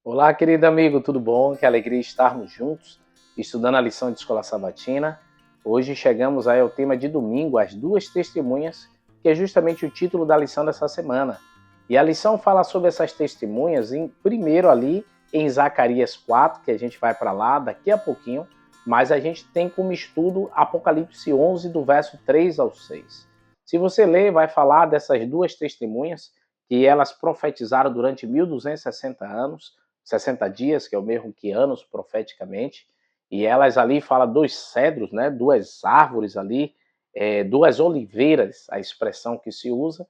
Olá, querido amigo, tudo bom? Que alegria estarmos juntos, estudando a lição de Escola Sabatina. Hoje chegamos aí ao tema de domingo, as duas testemunhas, que é justamente o título da lição dessa semana. E a lição fala sobre essas testemunhas, primeiro ali em Zacarias 4, que a gente vai para lá daqui a pouquinho, mas a gente tem como estudo Apocalipse 11, do verso 3 ao 6. Se você ler, vai falar dessas duas testemunhas, que elas profetizaram durante 1260 anos, 60 dias, que é o mesmo que anos profeticamente, e elas ali falam dois cedros, né, duas árvores ali, duas oliveiras, a expressão que se usa,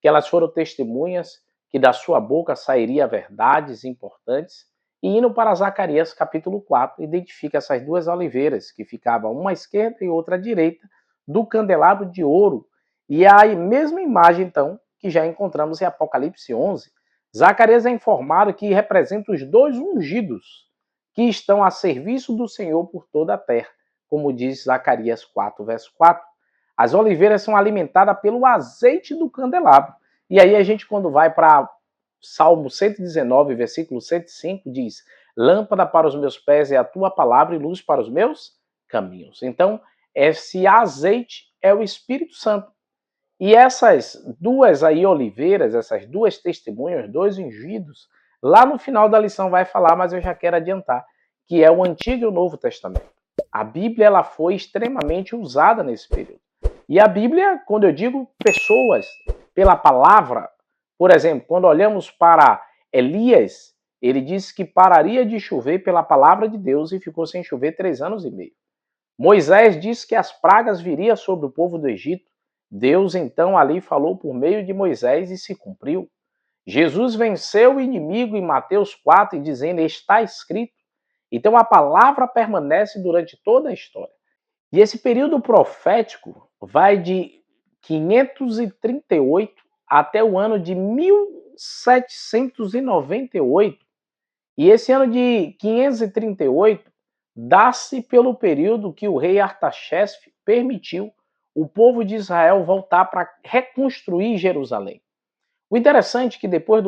que elas foram testemunhas que da sua boca sairia verdades importantes, e indo para Zacarias capítulo 4, identifica essas duas oliveiras, que ficavam uma à esquerda e outra à direita, do candelabro de ouro, e a mesma imagem, então, que já encontramos em Apocalipse 11, Zacarias é informado que representa os dois ungidos que estão a serviço do Senhor por toda a terra, como diz Zacarias 4, verso 4. As oliveiras são alimentadas pelo azeite do candelabro. E aí a gente, quando vai para Salmo 119, versículo 105, diz: lâmpada para os meus pés é a tua palavra e luz para os meus caminhos. Então, esse azeite é o Espírito Santo. E essas duas aí oliveiras, essas duas testemunhas, dois ungidos, lá no final da lição vai falar, mas eu já quero adiantar, que é o Antigo e o Novo Testamento. A Bíblia ela foi extremamente usada nesse período. E a Bíblia, quando eu digo pessoas, pela palavra, por exemplo, quando olhamos para Elias, ele disse que pararia de chover pela palavra de Deus e ficou sem chover 3 anos e meio. Moisés disse que as pragas viriam sobre o povo do Egito. Deus então ali falou por meio de Moisés e se cumpriu. Jesus venceu o inimigo em Mateus 4, dizendo: está escrito. Então a palavra permanece durante toda a história. E esse período profético vai de 538 até o ano de 1798. E esse ano de 538 dá-se pelo período que o rei Artaxerxes permitiu o povo de Israel voltar para reconstruir Jerusalém. O interessante é que depois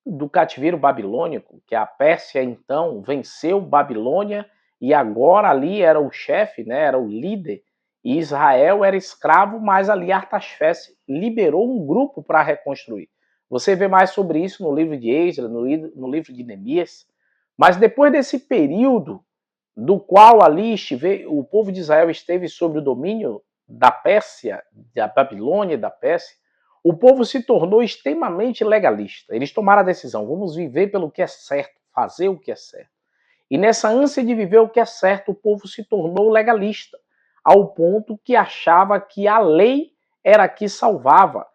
do cativeiro babilônico, que a Pérsia então venceu Babilônia e agora ali era o chefe, né, era o líder, e Israel era escravo, mas ali Artaxerxes liberou um grupo para reconstruir. Você vê mais sobre isso no livro de Esdras, no livro de Neemias. Mas depois desse período do qual ali o povo de Israel esteve sob o domínio da Pérsia, da Babilônia e da Pérsia, o povo se tornou extremamente legalista. Eles tomaram a decisão: vamos viver pelo que é certo, fazer o que é certo. E nessa ânsia de viver o que é certo, o povo se tornou legalista, ao ponto que achava que a lei era a que salvava.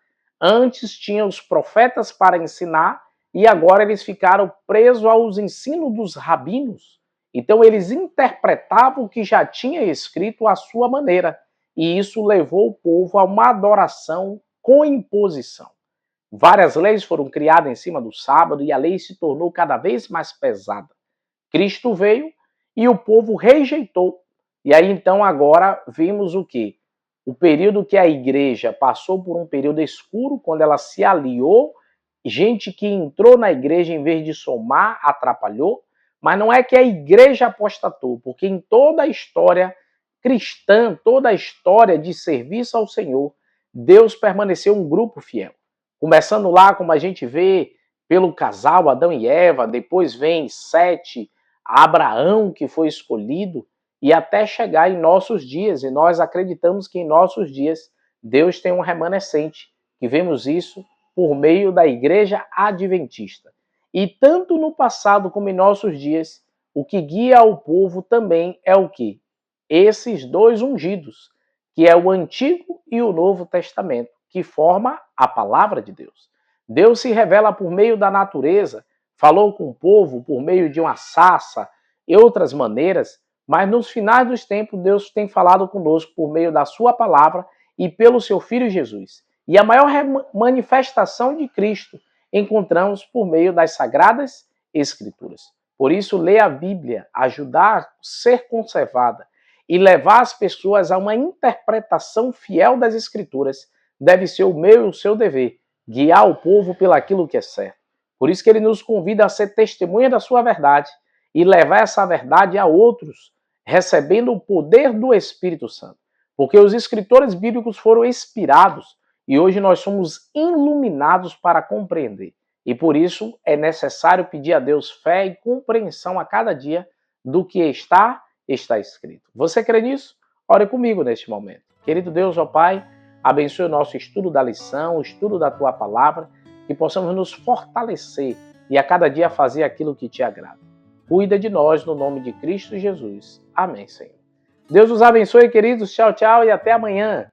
Antes tinha os profetas para ensinar e agora eles ficaram presos aos ensinos dos rabinos. Então eles interpretavam o que já tinha escrito à sua maneira. E isso levou o povo a uma adoração com imposição. Várias leis foram criadas em cima do sábado e a lei se tornou cada vez mais pesada. Cristo veio e o povo rejeitou. E aí então agora vimos o quê? O período que a igreja passou por um período escuro, quando ela se aliou, gente que entrou na igreja em vez de somar, atrapalhou, mas não é que a igreja apostatou, porque em toda a história cristã, toda a história de serviço ao Senhor, Deus permaneceu um grupo fiel. Começando lá, como a gente vê, pelo casal Adão e Eva, depois vem Sete, Abraão, que foi escolhido, e até chegar em nossos dias. E nós acreditamos que em nossos dias Deus tem um remanescente, que vemos isso por meio da Igreja Adventista. E tanto no passado como em nossos dias, o que guia o povo também é o quê? Esses dois ungidos, que é o Antigo e o Novo Testamento, que forma a palavra de Deus. Deus se revela por meio da natureza, falou com o povo por meio de uma sarça e outras maneiras, mas nos finais dos tempos Deus tem falado conosco por meio da sua palavra e pelo seu Filho Jesus. E a maior manifestação de Cristo encontramos por meio das Sagradas Escrituras. Por isso, ler a Bíblia, ajudar a ser conservada e levar as pessoas a uma interpretação fiel das Escrituras deve ser o meu e o seu dever, guiar o povo pelaquilo que é certo. Por isso que ele nos convida a ser testemunha da sua verdade e levar essa verdade a outros, recebendo o poder do Espírito Santo. Porque os escritores bíblicos foram inspirados e hoje nós somos iluminados para compreender. E por isso é necessário pedir a Deus fé e compreensão a cada dia do que está escrito. Você crê nisso? Ore comigo neste momento. Querido Deus, ó Pai, abençoe o nosso estudo da lição, o estudo da Tua Palavra, que possamos nos fortalecer e a cada dia fazer aquilo que Te agrada. Cuida de nós no nome de Cristo Jesus. Amém, Senhor. Deus os abençoe, queridos. Tchau, tchau e até amanhã.